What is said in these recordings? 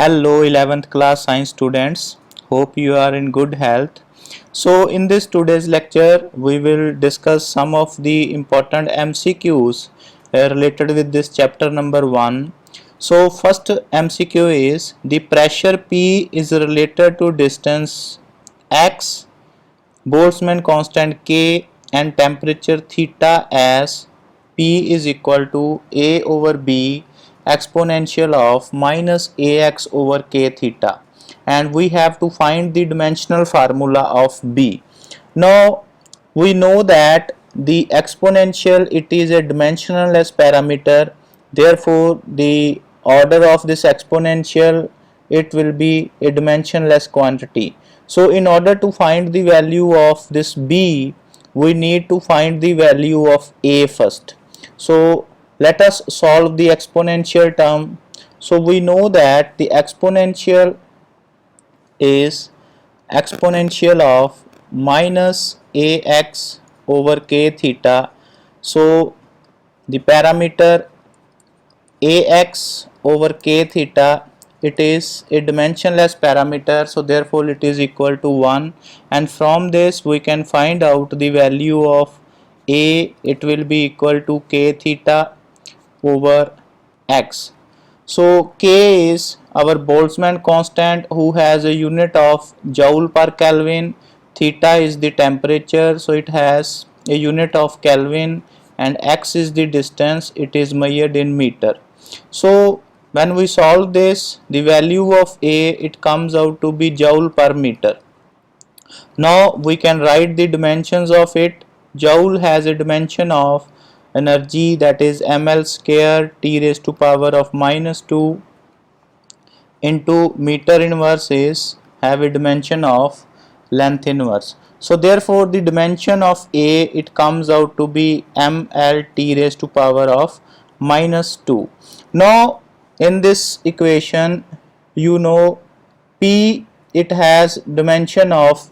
Hello 11th class science students. Hope you are in good health. So in this today's lecture we will discuss some of the important MCQs related with this chapter number 1. So first MCQ is the pressure P is related to distance x, Boltzmann constant K and temperature theta as P is equal to A over B exponential of minus AX over K theta, and we have to find the dimensional formula of B. Now we know that the exponential, it is a dimensionless parameter, therefore the order of this exponential, it will be a dimensionless quantity. So in order to find the value of this B, we need to find the value of A first. So let us solve the exponential term. So we know that the exponential is exponential of minus ax over k theta. So the parameter ax over k theta, it is a dimensionless parameter, so therefore it is equal to 1, and from this we can find out the value of a, it will be equal to k theta over x. So K is our Boltzmann constant who has a unit of joule per Kelvin. Theta is the temperature, so it has a unit of Kelvin, and x is the distance, it is measured in meter. So when we solve this, the value of A, it comes out to be joule per meter. Now we can write the dimensions of it. Joule has a dimension of energy, that is ml square t raised to power of minus 2 into meter inverse is have a dimension of length inverse. So therefore the dimension of A, it comes out to be ml t raised to power of minus 2. Now in this equation, you know P, it has dimension of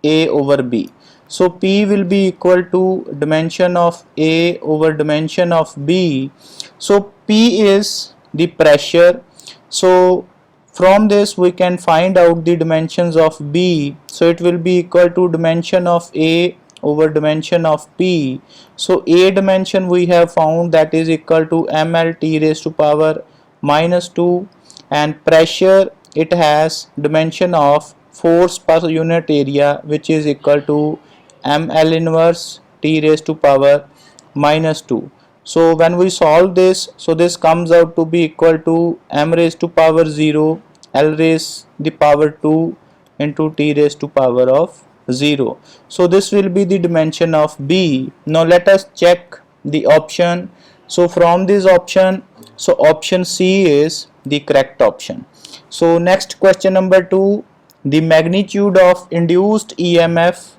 A over B. So P will be equal to dimension of A over dimension of B. So P is the pressure. So from this we can find out the dimensions of B. So it will be equal to dimension of A over dimension of P. So A dimension we have found, that is equal to ml t raised to power minus 2, and pressure, it has dimension of force per unit area, which is equal to ml inverse t raised to power minus 2. So when we solve this, so this comes out to be equal to m raised to power 0 l raised the power 2 into t raised to power of 0. So this will be the dimension of B. Now let us check the option. So from this option, so option C is the correct option. So next question number 2, the magnitude of induced EMF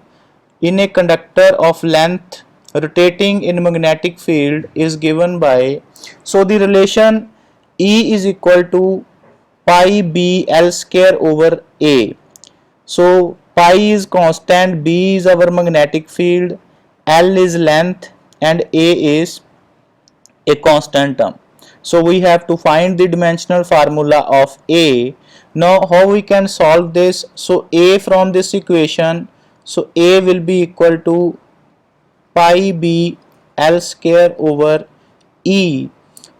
in a conductor of length rotating in magnetic field is given by, so the relation E is equal to pi b l square over A. So pi is constant, B is our magnetic field, L is length, and A is a constant term. So we have to find the dimensional formula of A. Now how we can solve this? So A from this equation, so A will be equal to pi b l square over E.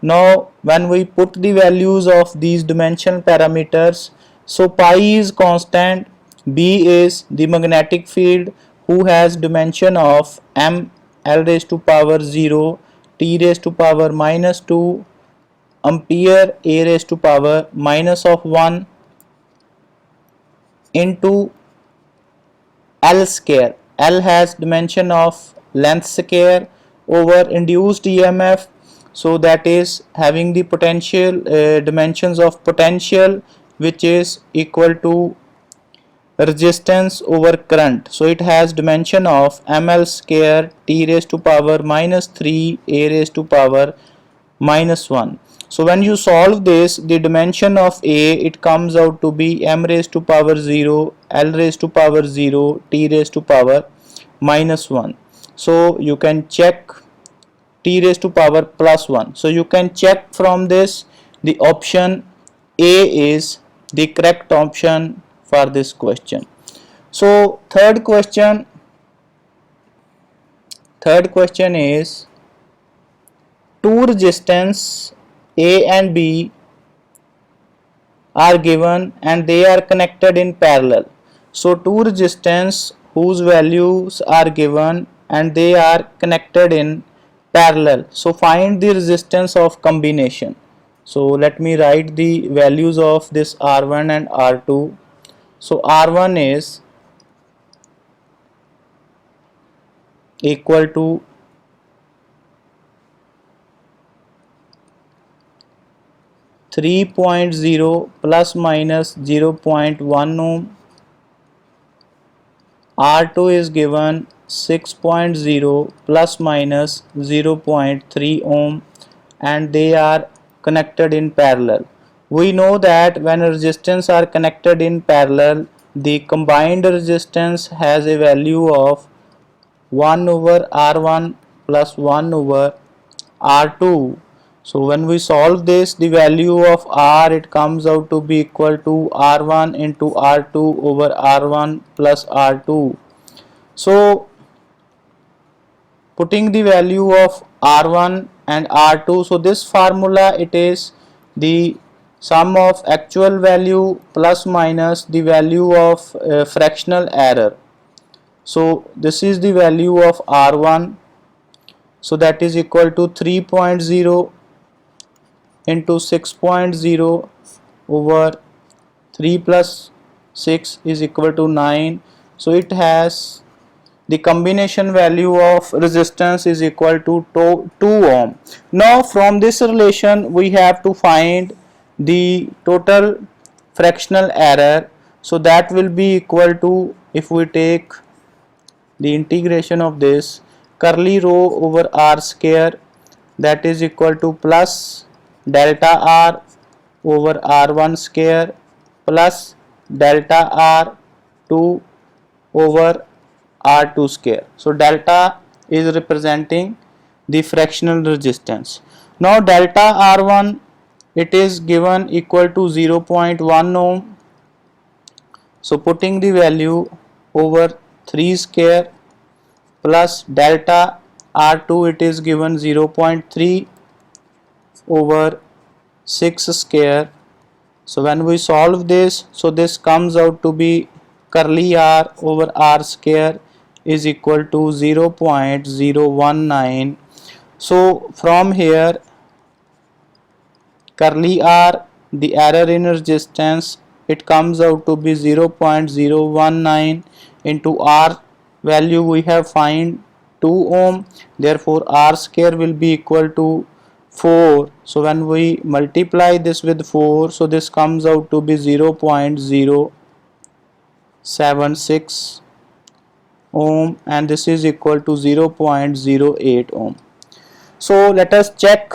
Now when we put the values of these dimensional parameters, so pi is constant, B is the magnetic field who has dimension of m l raised to power 0 t raised to power minus 2 ampere a raised to power minus of 1 into L square. L has dimension of length square over induced EMF, so that is having the potential dimensions of potential, which is equal to resistance over current. So it has dimension of ml square t raised to power minus 3 a raised to power minus 1. So when you solve this, the dimension of A, it comes out to be m raised to power 0, l raised to power 0, t raised to power minus 1. So you can check t raised to power plus 1. So you can check from this, the option A is the correct option for this question. So third question is, two resistance A and B are given and they are connected in parallel. So two resistance whose values are given and they are connected in parallel. So find the resistance of combination. So let me write the values of this R1 and R2. So R1 is equal to 3.0 plus minus 0.1 ohm. R2 is given 6.0 plus minus 0.3 ohm, and they are connected in parallel. We know that when resistance are connected in parallel, the combined resistance has a value of 1 over R1 plus 1 over R2. So when we solve this, the value of R, it comes out to be equal to R1 into R2 over R1 plus R2. So putting the value of R1 and R2, so this formula, it is the sum of actual value plus minus the value of fractional error. So this is the value of R1, so that is equal to 3.0 into 6.0 over 3 plus 6 is equal to 9. So it has the combination value of resistance is equal to 2 ohm. Now from this relation we have to find the total fractional error. So that will be equal to, if we take the integration of this, curly rho over r square, that is equal to plus delta r over r1 square plus delta r2 over r2 square. So delta is representing the fractional resistance. Now delta r1, it is given equal to 0.1 ohm. So putting the value over 3 square plus delta R2, it is given 0.3 over 6 square. So when we solve this, so this comes out to be curly R over R square is equal to 0.019. So from here, curly R, the error in resistance, it comes out to be 0.019 into R value we have find 2 ohm, therefore R square will be equal to 4. So when we multiply this with 4, so this comes out to be 0.076 ohm, and this is equal to 0.08 ohm. So let us check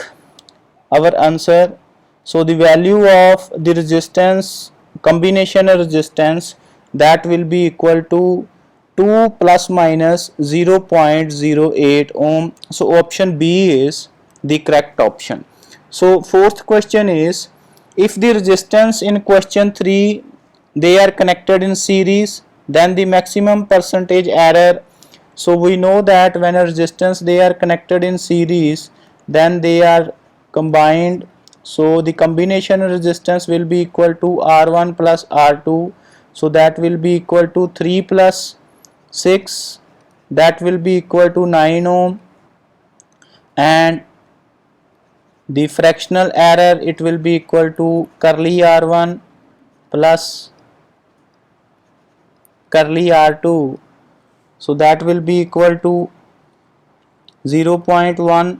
our answer. So the value of the resistance, combination resistance, that will be equal to 2 plus minus 0.08 ohm. So option B is the correct option. So fourth question is, if the resistance in question 3, they are connected in series, then the maximum percentage error. So we know that when a resistance they are connected in series, then they are combined. So the combination resistance will be equal to R1 plus R2. So that will be equal to 3 plus 6, that will be equal to 9 ohm, and the fractional error, it will be equal to curly R1 plus curly R2. So that will be equal to 0.1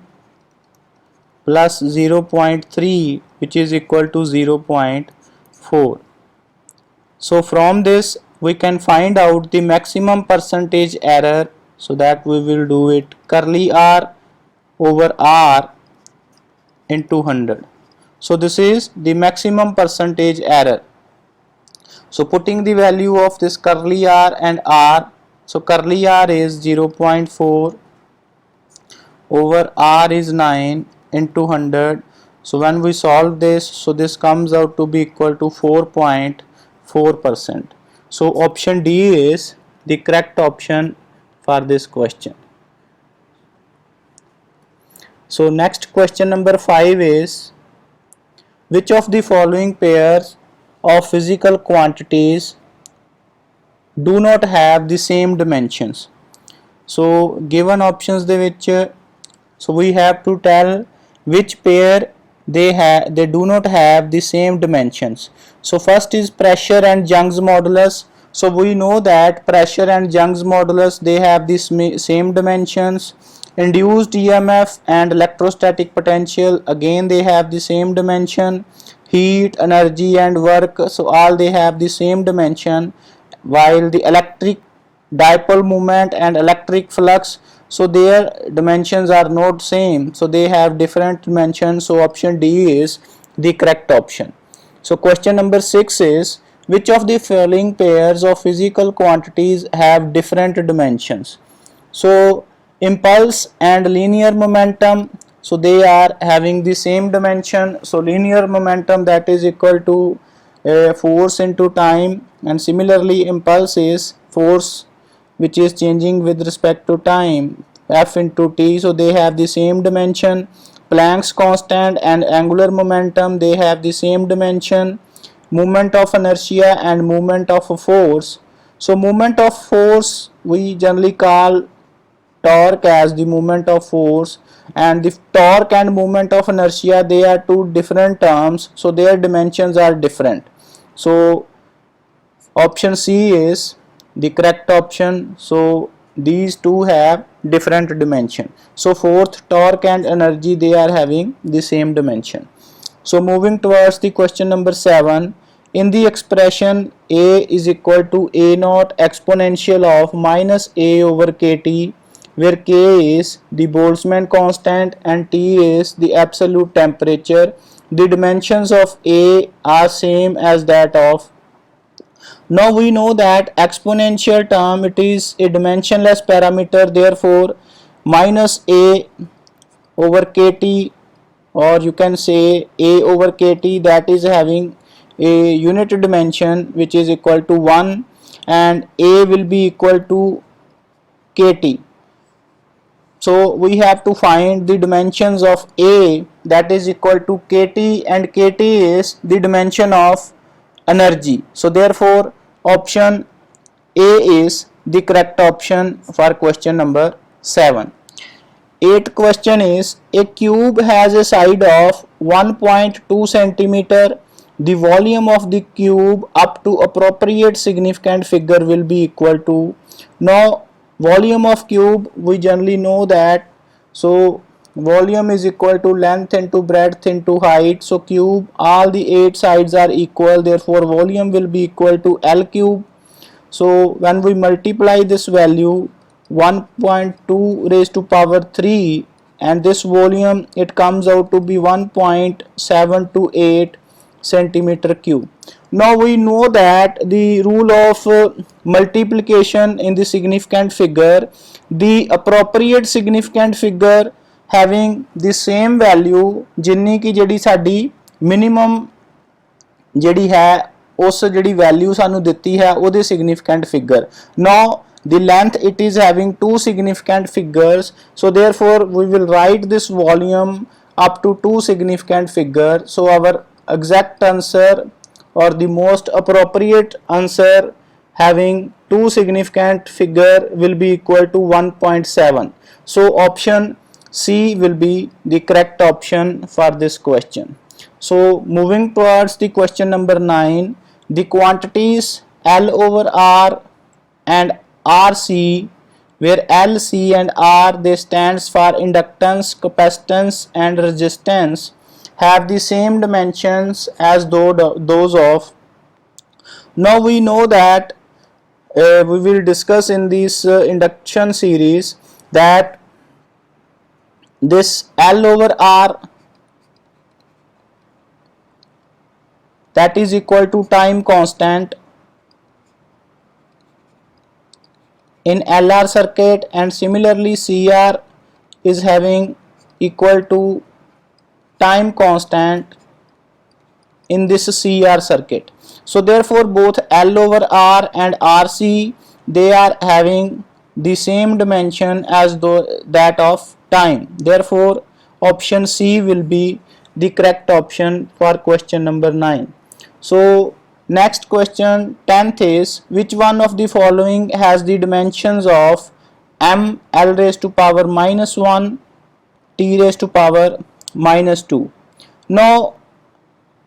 plus 0.3, which is equal to 0.4. So from this we can find out the maximum percentage error. So that we will do it, curly R over R into 100. So this is the maximum percentage error. So putting the value of this curly R and R, so curly R is 0.4 over R is 9 into 100. So when we solve this, so this comes out to be equal to 4.4%. So option D is the correct option for this question. So next question number 5 is, which of the following pairs of physical quantities do not have the same dimensions? So given options ਦੇ ਵਿੱਚ, so we have to tell which pair they do not have the same dimensions. So first is pressure and Young's modulus. So we know that pressure and Young's modulus, they have the same dimensions. Induced EMF and electrostatic potential, again they have the same dimension. Heat, energy and work, so all they have the same dimension. While the electric dipole moment and electric flux, so their dimensions are not same, so they have different dimensions. So option D is the correct option. So question number 6 is, which of the following pairs of physical quantities have different dimensions? So impulse and linear momentum, so they are having the same dimension. So linear momentum, that is equal to force into time, and similarly impulse is force which is changing with respect to time, F into t, so they have the same dimension. Planck's constant and angular momentum, they have the same dimension. Moment of inertia and moment of force, so moment of force we generally call torque as the moment of force, and the torque and moment of inertia, they are two different terms, so their dimensions are different. So option C is the correct option. So these two have different dimension. So fourth, torque and energy, they are having the same dimension. So moving towards the question number 7, in the expression A is equal to A naught exponential of minus A over kT, where K is the Boltzmann constant and T is the absolute temperature, the dimensions of A are same as that of. Now we know that exponential term, it is a dimensionless parameter, therefore minus A over kt, or you can say A over kt, that is having a unit dimension which is equal to 1, and A will be equal to kt. So we have to find the dimensions of A, that is equal to kt, and kt is the dimension of energy. So therefore option A is the correct option for question number 7. 8th question is, a cube has a side of 1.2 centimeter. The volume of the cube up to appropriate significant figure will be equal to. Now volume of cube, we generally know that, so volume is equal to length into breadth into height. So cube, all the 8 sides are equal, therefore volume will be equal to L cube. So when we multiply this value 1.2 raised to power 3 and this volume, it comes out to be 1.728 centimeter cube. Now we know that the rule of multiplication in the significant figure, the appropriate significant figure having the same value जिन्नी की ਜਿਹੜੀ ਸਾਡੀ minimum ਜਿਹੜੀ ਹੈ ਉਸ ਜਿਹੜੀ value ਸਾਨੂੰ ਦਿੱਤੀ ਹੈ ਉਹਦੇ significant figure. Now the length, it is having two significant figures, so therefore we will write this volume up to two significant figure. So our exact answer or the most appropriate answer having two significant figure will be equal to 1.7. So option C will be the correct option for this question. So moving towards the question number 9, the quantities L over R and RC, where L, C and R, they stands for inductance, capacitance and resistance, have the same dimensions as those of. Now we know that we will discuss in this induction series that this L over R, that is equal to time constant in LR circuit, and similarly CR is having equal to time constant in this CR circuit. So therefore both L over R and RC, they are having the same dimension as that of time. Therefore option C will be the correct option for question number 9. So next question 10th is, which one of the following has the dimensions of m L raised to power minus 1 t raised to power minus 2? Now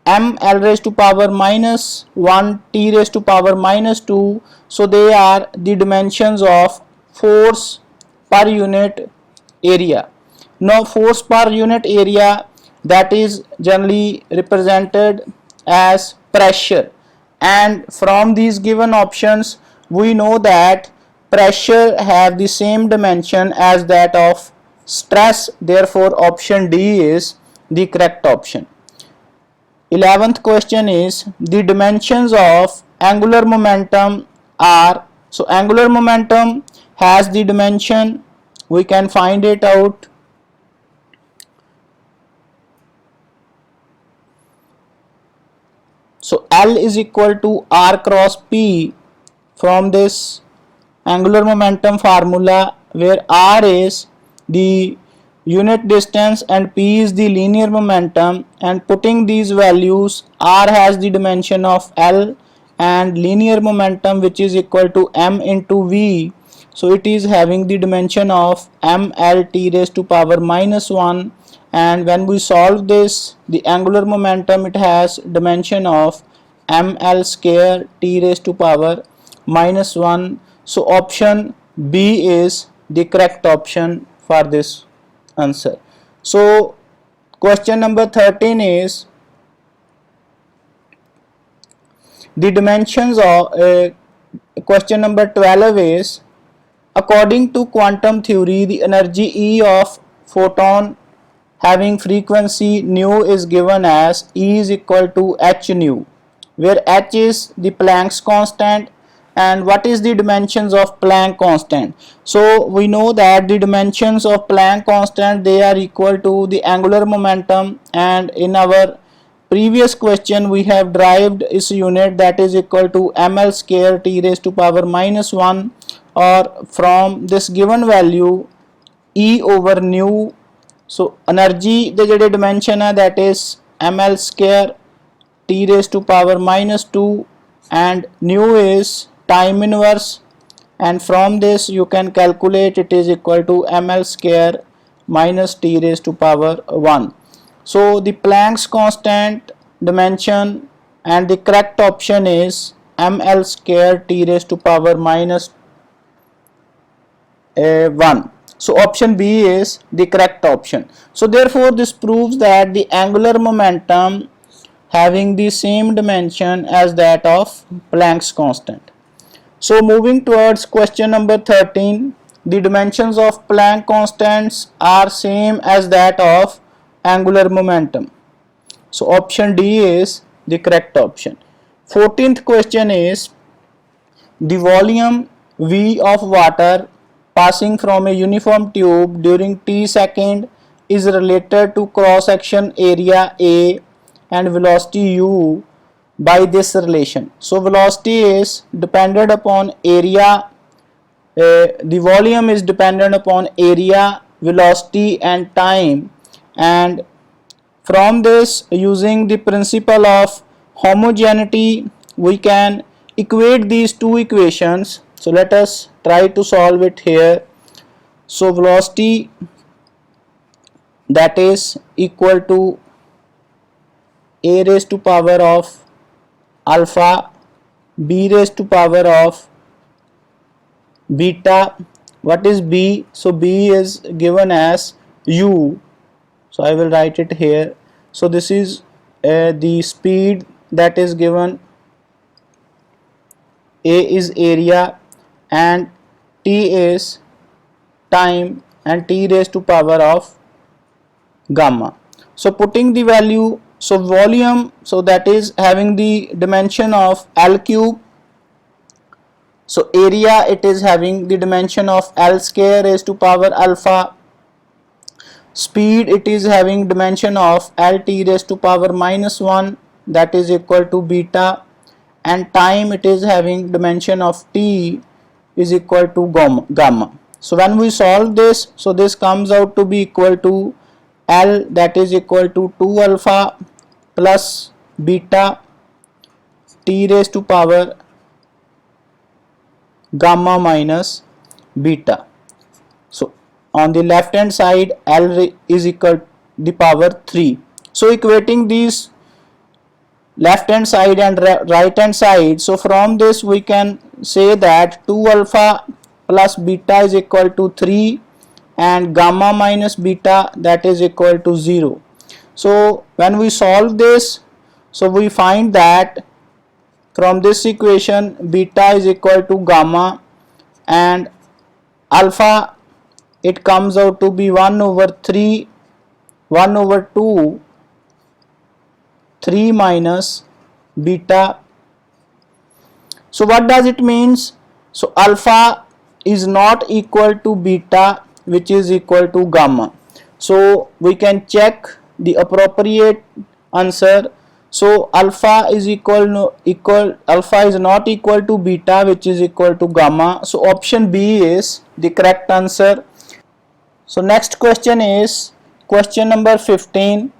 m L raised to power minus 1 t raised to power minus 2, so they are the dimensions of force per unit area. Now force per unit area, that is generally represented as pressure, and from these given options we know that pressure have the same dimension as that of stress. Therefore option D is the correct option. 11th question is, the dimensions of angular momentum are, so angular momentum has the dimension, we can find it out. So L is equal to R cross P from this angular momentum formula, where R is the unit distance and P is the linear momentum, and putting these values, R has the dimension of L and linear momentum which is equal to m into V, so it is having the dimension of ml t raised to power minus 1, and when we solve this, the angular momentum, it has dimension of ml square t raised to power minus 1. So option B is the correct option for this answer. So question number 13 is, the dimensions of question number 12 is, according to quantum theory, the energy E of photon having frequency nu is given as E is equal to h nu, where h is the Planck's constant. And what is the dimensions of Planck constant? So we know that the dimensions of Planck constant, they are equal to the angular momentum, and in our previous question we have derived its unit, that is equal to ml square t raised to power minus 1, or from this given value E over nu. So energy the ਜਿਹੜੇ dimension है, that is ml square t raised to power minus 2, and nu is time inverse, and from this you can calculate it is equal to ml square minus t raised to power 1. So the Planck's constant dimension, and the correct option is ml square t raised to power minus 1. So option B is the correct option. So therefore this proves that the angular momentum having the same dimension as that of Planck's constant. So moving towards question number 13, the dimensions of Planck constants are same as that of angular momentum. So option D is the correct option. 14th question is, the volume V of water passing from a uniform tube during t second is related to cross section area A and velocity u by this relation. So velocity is dependent upon area, the volume is dependent upon area, velocity and time, and from this, using the principle of homogeneity, we can equate these two equations. So let us try to solve it here. So velocity, that is equal to a raised to power of alpha, b raised to power of beta. What is b? So b is given as u, so I will write it here. So this is the speed that is given, a is area, and t is time, and t raised to power of gamma. So putting the value, so volume, so that is having the dimension of L cube. So area, it is having the dimension of L square raised to power alpha. speed it is having dimension of Lt raised to power minus 1, that is equal to beta, and time it is having dimension of T is equal to gamma. So when we solve this, so this comes out to be equal to L, that is equal to 2 alpha plus beta T raised to power gamma minus beta. So on the left hand side L is equal to the power 3. So equating these left hand side and right hand side, so from this we can say that 2 alpha plus beta is equal to 3 and gamma minus beta, that is equal to 0. So when we solve this, so we find that from this equation beta is equal to gamma and alpha it comes out to be 1 over 3, 1 over 2, 3 minus beta. So what does it means? So alpha is not equal to beta, which is equal to gamma. So we can check the appropriate answer. So alpha is alpha is not equal to beta, which is equal to gamma. So option B is the correct answer. So next question is question number 15.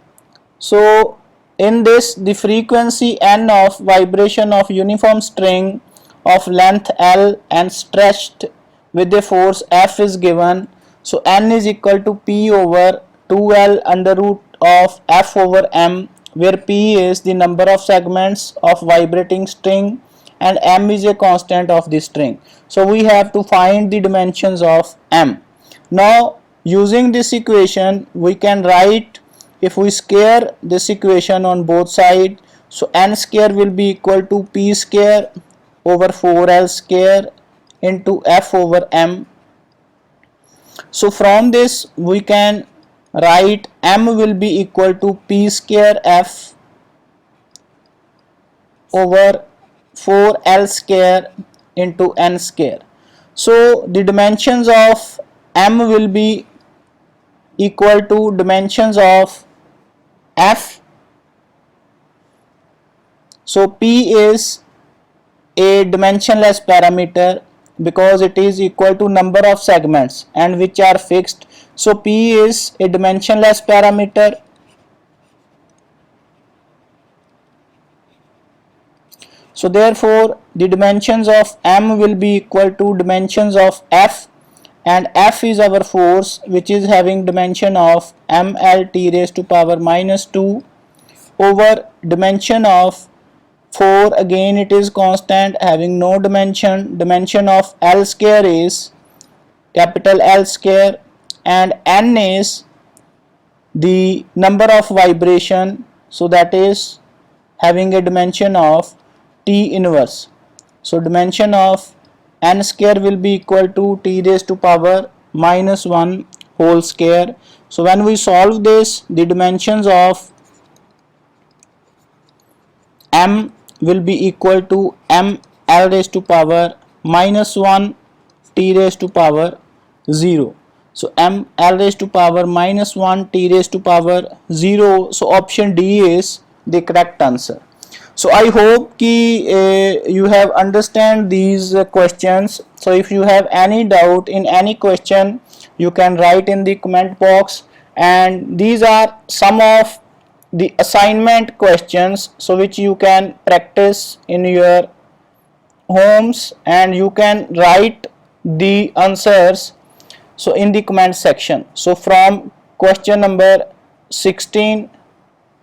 So in this, the frequency n of vibration of uniform string of length L and stretched with a force F is given. So n is equal to P over 2L under root of F over M, where P is the number of segments of vibrating string and M is a constant of the string. So we have to find the dimensions of M. Now using this equation we can write, if we square this equation on both sides, so n square will be equal to P square over 4L square into F over M. So from this we can write M will be equal to P square F over 4L square into N square. So the dimensions of M will be equal to dimensions of F. So P is a dimensionless parameter because it is equal to number of segments and which are fixed. So P is a dimensionless parameter. So therefore the dimensions of M will be equal to dimensions of F, and F is our force which is having dimension of mLt raised to power minus 2 over dimension of 4, again it is constant having no dimension. Dimension of L square is capital L square, and N is the number of vibration, so that is having a dimension of T inverse. So dimension of N square will be equal to T raised to power minus 1 whole square. So when we solve this, the dimensions of M will be equal to M L raised to power minus 1 T raised to power 0. So M L raised to power minus 1 T raised to power 0. So option D is the correct answer. So I hope कि you have understand these questions. So if you have any doubt in any question, you can write in the comment box, and these are some of the assignment questions, so which you can practice in your homes, and you can write the answers so in the comment section. So from question number 16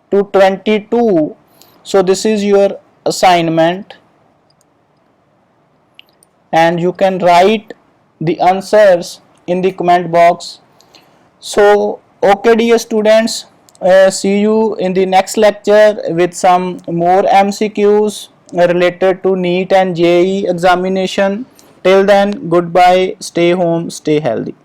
to 22, so this is your assignment, and you can write the answers in the comment box. So okay dear students, see you in the next lecture with some more MCQs related to NEET and JEE examination. Till then, goodbye, stay home, stay healthy.